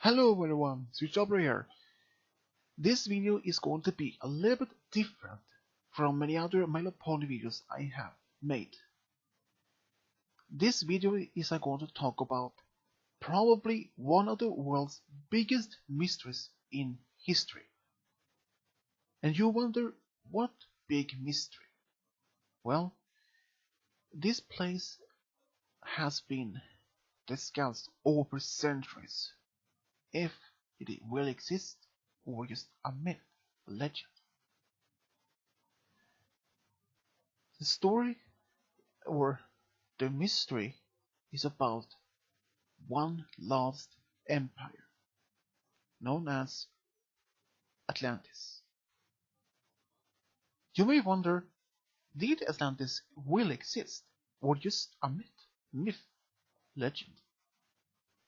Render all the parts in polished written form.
Hello everyone, Switch Over here. This video is going to be a little bit different from many other Poly videos I have made. This video is going to talk about probably one of the world's biggest mysteries in history. And you wonder, what big mystery? Well, this place has been discussed over centuries. If it will exist or just a myth, a legend. The story or the mystery is about one lost empire known as Atlantis. You may wonder, did Atlantis really exist or just a myth, legend?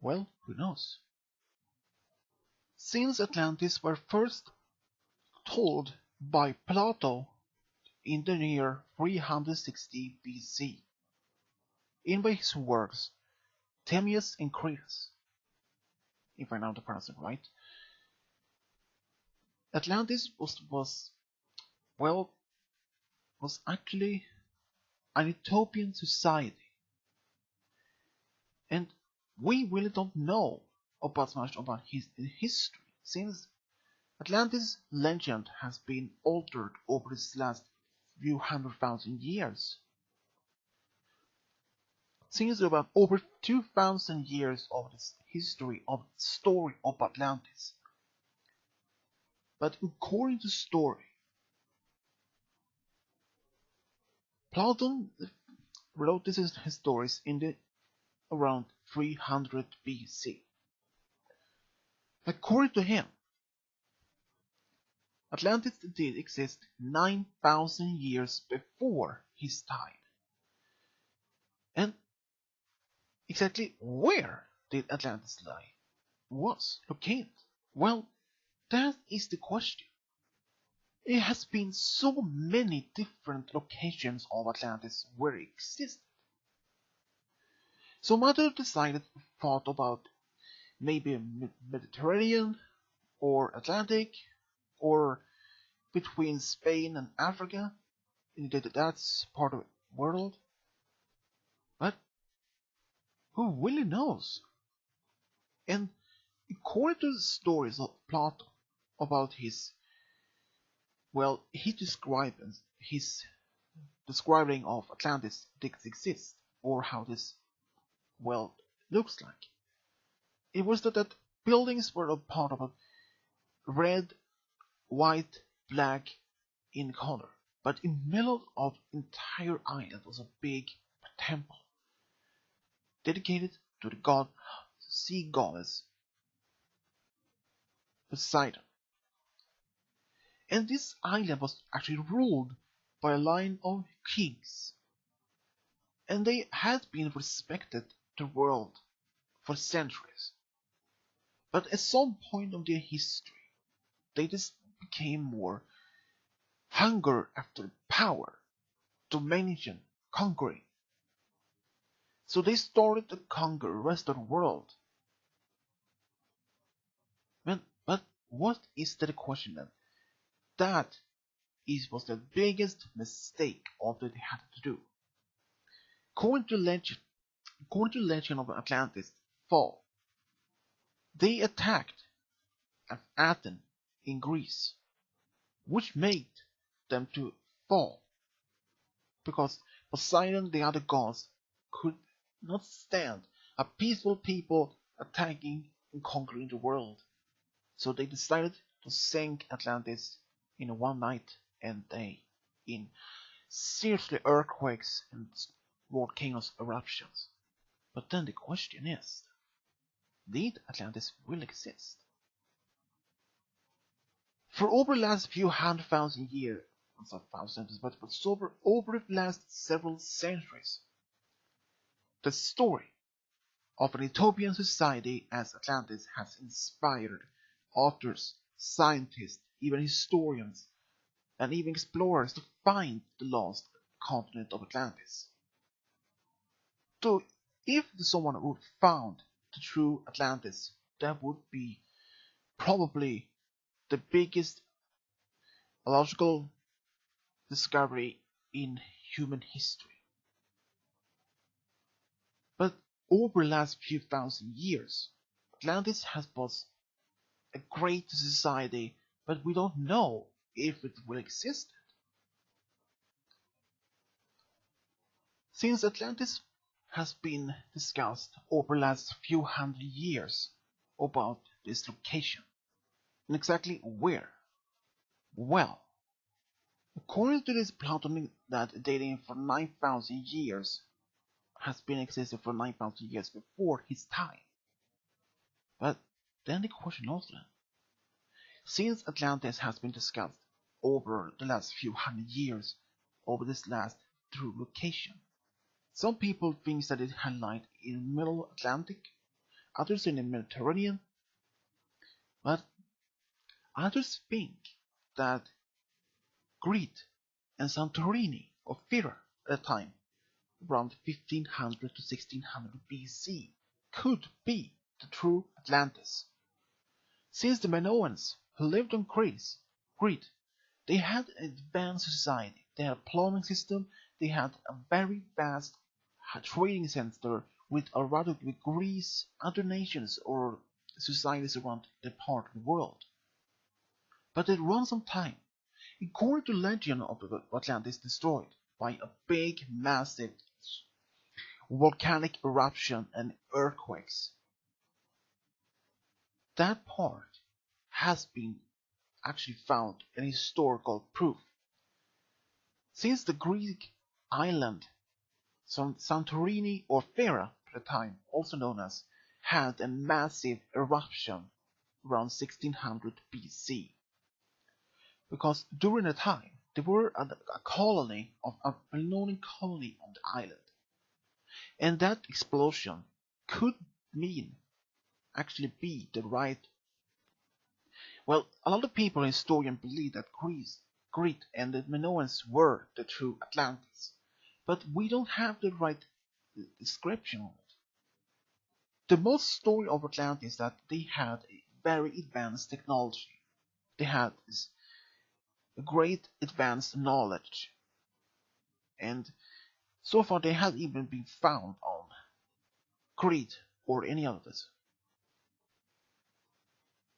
Well, who knows? Since Atlantis were first told by Plato in the year 360 BC, in by his works Timaeus and Critias, if I know the person right. Atlantis was actually an utopian society, and we really don't know about much about his history, since Atlantis' legend has been altered over these last few 100,000 years. Since about over 2,000 years of this history of the story of Atlantis. But according to the story, Plato wrote his stories in the around 300 BC. According to him, Atlantis did exist 9,000 years before his time. And exactly where did Atlantis lie? Was located? Well, that is the question. It has been so many different locations of Atlantis where it existed. So Mother decided, thought about maybe Mediterranean or Atlantic or between Spain and Africa, in that's part of the world. But who really knows? And according to the stories of Plato about he described his describing of Atlantis exists, or how this looks like. It was that buildings were a part of a red, white, black in color, but in the middle of the entire island was a big temple dedicated to the sea goddess Poseidon. And this island was actually ruled by a line of kings, and they had been respected the world for centuries. But at some point of their history, they just became more hunger after power, domination, conquering. So they started to conquer the rest of the world. But what is the question then? That was the biggest mistake of that they had to do. According to legend of Atlantis' fall, they attacked Athens in Greece, which made them to fall, because Poseidon, the other gods, could not stand a peaceful people attacking and conquering the world. So they decided to sink Atlantis in one night and day in seriously earthquakes and volcanoes eruptions. But then the question is, did Atlantis really exist? For over the last few 100,000 years, not thousands, but over the last several centuries, the story of an utopian society as Atlantis has inspired authors, scientists, even historians, and even explorers to find the lost continent of Atlantis. So, if someone would found the true Atlantis, that would be probably the biggest biological discovery in human history. But over the last few thousand years, Atlantis has posed a great society, but we don't know if it will exist. Since Atlantis has been discussed over the last few hundred years about this location, and exactly where? Well, according to this Platonic that dating for 9,000 years, has been existed for 9,000 years before his time. But then the question also, since Atlantis has been discussed over the last few hundred years, over this last true location, some people think that it had lied in the Middle Atlantic, others in the Mediterranean, but others think that Crete and Santorini or Thera at the time, around 1500 to 1600 BC, could be the true Atlantis. Since the Minoans who lived on Crete, they had an advanced society, they had a plumbing system, they had a very vast trading center with a rather with Greece, other nations or societies around the part of the world. But it runs some time. According to legend of Atlantis destroyed by a big, massive volcanic eruption and earthquakes. That part has been actually found in historical proof. Since the Greek island Santorini or Thera at the time, also known as, had a massive eruption around 1600 BC. Because during the time there were a colony of a Minoan colony on the island. And that explosion could mean actually be the right. Well, a lot of people and historians believe that Crete and the Minoans were the true Atlantis, but we don't have the right description of it. The most story of Atlantis is that they had a very advanced technology. They had this great advanced knowledge, and so far they have even been found on Crete or any others.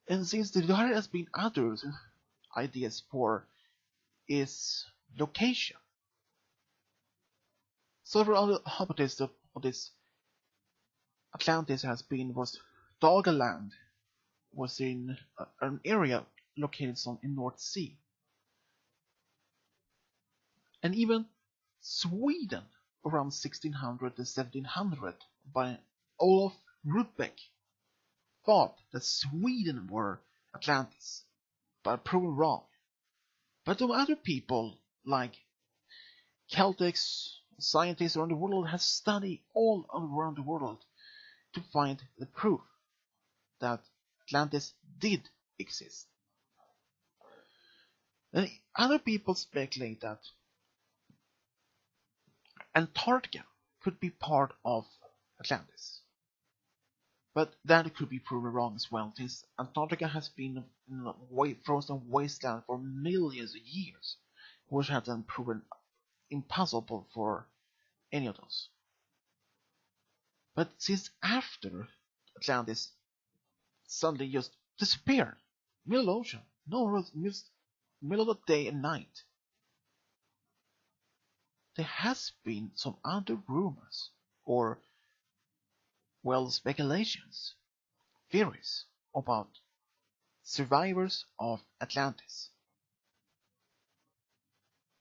And since there has been other ideas for its location, several other hypotheses of this Atlantis was Doggerland was in an area located in North Sea, and even Sweden around 1600 to 1700 by Olof Rudbeck thought that Sweden were Atlantis, but proven wrong. But some other people, like Celtics, scientists around the world, have studied all around the world to find the proof that Atlantis did exist. And other people speculate that Antarctica could be part of Atlantis. But that could be proven wrong as well, since Antarctica has been in a frozen wasteland for millions of years, which has been proven impossible for any of those. But since after Atlantis suddenly just disappeared, middle ocean, no, just middle of the day and night, there has been some other rumors or speculations, theories about survivors of Atlantis.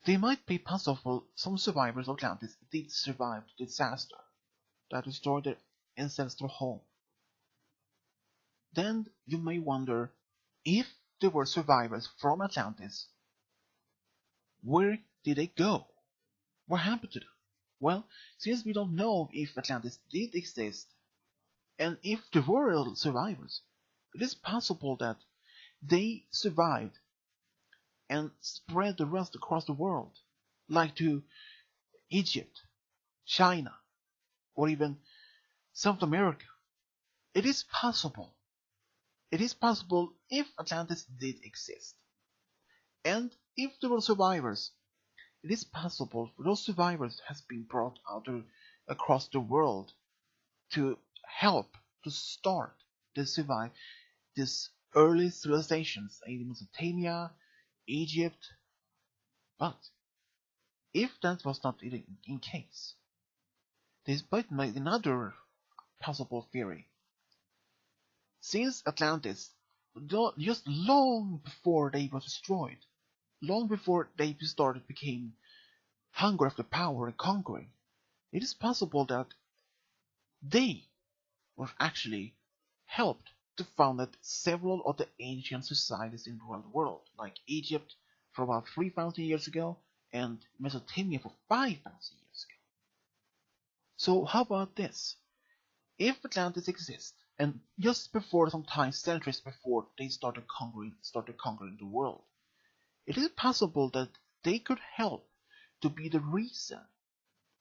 They might be possible some survivors of Atlantis did survive the disaster that destroyed their ancestral home. Then you may wonder, if there were survivors from Atlantis, where did they go? What happened to them? Well, since we don't know if Atlantis did exist, and if there were survivors, it is possible that they survived and spread the rest across the world, like to Egypt, China, or even South America. It is possible It is possible if Atlantis did exist. And if there were survivors, it is possible those survivors has been brought out across the world to help to start to survive these early civilizations in Mesopotamia, Egypt. But if that was not in case, this might make another possible theory. Since Atlantis, just long before they were destroyed, long before they started became hungry after power and conquering, it is possible that they were actually helped to found several of the ancient societies in the world, like Egypt for about 3,000 years ago and Mesopotamia for 5,000 years ago. So how about this? If Atlantis exists, and just before some time, centuries before they started conquering the world, it is possible that they could help to be the reason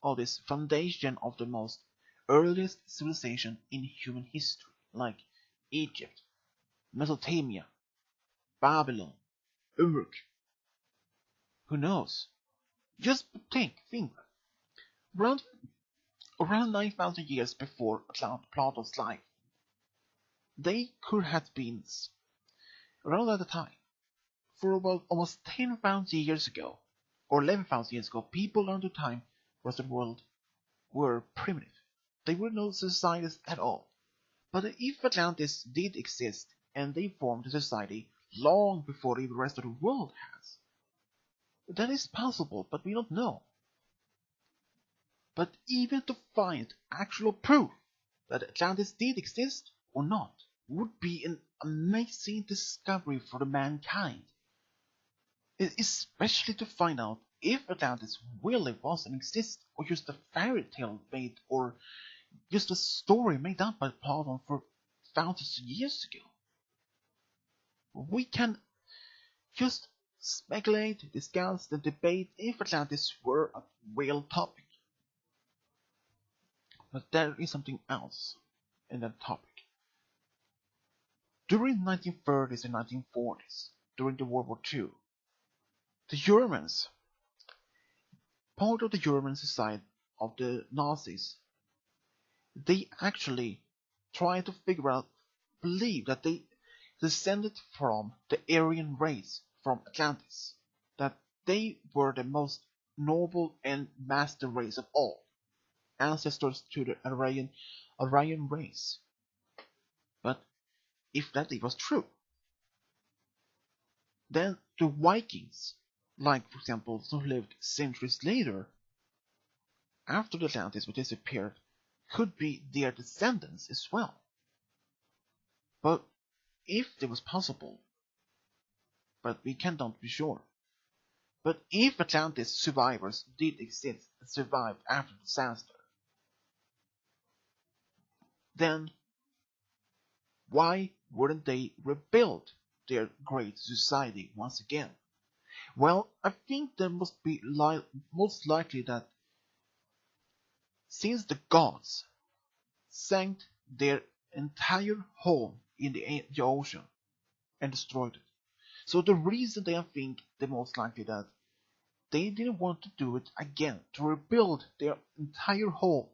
of this foundation of the most earliest civilization in human history, like Egypt, Mesopotamia, Babylon, Uruk. Who knows? Just think. Around, around 9,000 years before Plato's life, they could have been around at the time. For about almost 10,000 years ago, or 11,000 years ago, people around the time was the world were primitive. They were no societies at all. But if Atlantis did exist, and they formed a society long before the rest of the world has, that is possible, but we don't know. But even to find actual proof that Atlantis did exist or not would be an amazing discovery for the mankind. Especially to find out if Atlantis really was and exists, or just a fairy tale made, or just a story made up by Plato for thousands of years ago. We can just speculate, discuss, and debate if Atlantis were a real topic. But there is something else in that topic. During the 1930s and 1940s, during the World War II, the Germans, part of the German society of the Nazis, they actually tried to believe that they descended from the Aryan race from Atlantis, that they were the most noble and master race of all, ancestors to the Aryan race. But if that was true, then the Vikings, like for example, who lived centuries later, after the Atlantis disappeared, could be their descendants as well. But if it was possible, but we cannot be sure. But if Atlantis survivors did exist and survived after the disaster, then why wouldn't they rebuild their great society once again? Well, I think there must be most likely that since the gods sank their entire home in the ocean and destroyed it, so the reason they think the most likely that they didn't want to do it again, to rebuild their entire home,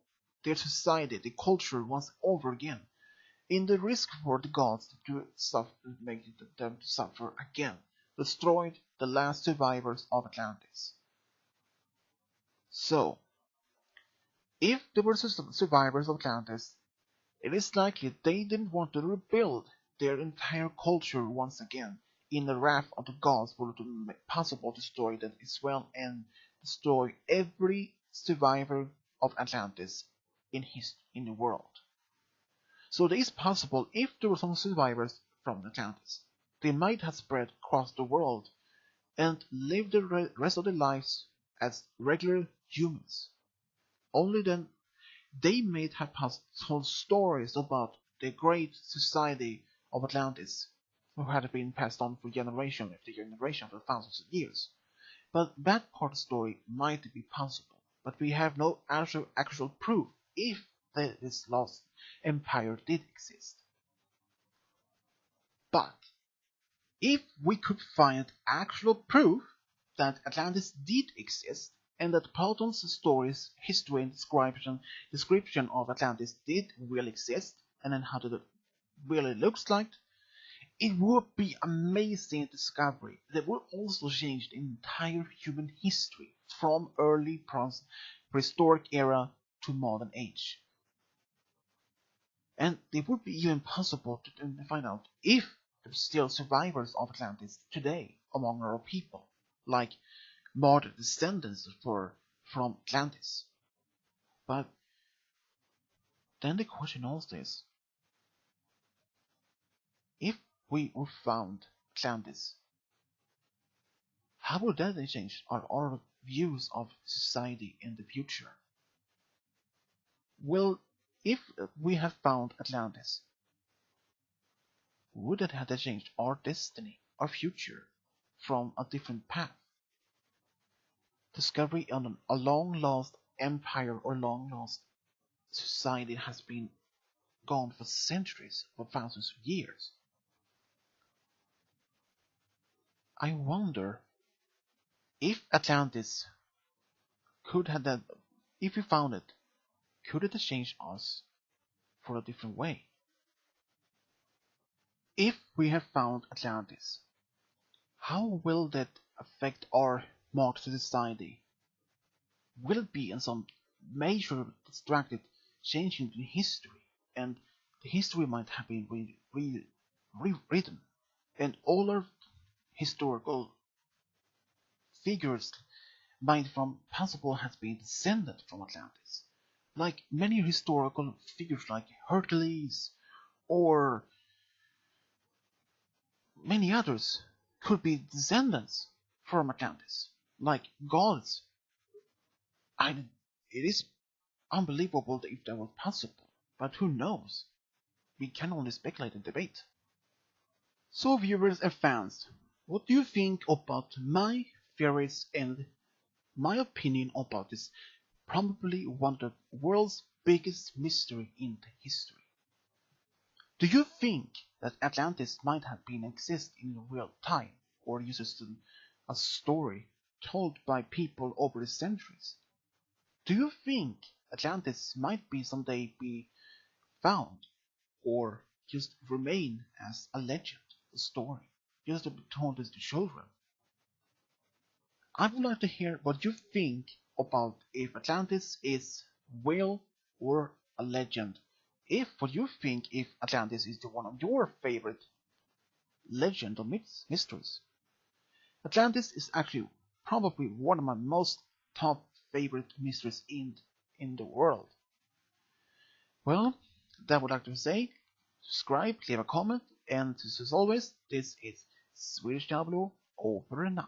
their society, the culture once over again, in the risk for the gods to suffer, make them to suffer again, destroyed the last survivors of Atlantis. So, if there were survivors of Atlantis, it is likely they didn't want to rebuild their entire culture once again in the wrath of the gods for it to be possible to destroy them as well and destroy every survivor of Atlantis in the world. So it is possible if there were some survivors from Atlantis, they might have spread across the world and lived the rest of their lives as regular humans. Only then they may have told stories about the great society of Atlantis, who had been passed on for generation after generation for thousands of years. But that part of the story might be possible, but we have no actual proof if this lost empire did exist. If we could find actual proof that Atlantis did exist, and that Platon's stories, history, and description of Atlantis did really exist, and then how it really looks like, it would be amazing discovery that would also change the entire human history from early prehistoric era to modern age. And it would be even possible to find out if there are still survivors of Atlantis today among our people, like modern descendants from Atlantis. But then the question also is, if we were found Atlantis, how would that change our views of society in the future? Well, if we have found Atlantis, would that have changed our destiny, our future, from a different path? Discovery on a long-lost empire or long-lost society has been gone for centuries, for thousands of years. I wonder if Atlantis could have that, if we found it, could it have changed us for a different way? If we have found Atlantis, how will that affect our modern society? Will it be in some major distracted change in history, and the history might have been rewritten, and all our historical figures might from possible has been descended from Atlantis, like many historical figures like Hercules or many others could be descendants from Atlantis, like gods. I, it is unbelievable if that was possible, but who knows? We can only speculate and debate. So viewers and fans, what do you think about my theories and my opinion about this probably one of the world's biggest mystery in history? Do you think that Atlantis might have been exist in real time, or just a story told by people over the centuries? Do you think Atlantis might be someday be found, or just remain as a legend, a story, just to be told to the children? I would like to hear what you think about if Atlantis is real or a legend. If what you think if Atlantis is the one of your favorite legend or mysteries. Atlantis is actually probably one of my most top favorite mysteries in the world. Well, that would like to say, subscribe, leave a comment, and as always, this is Swedish Diablo over and out.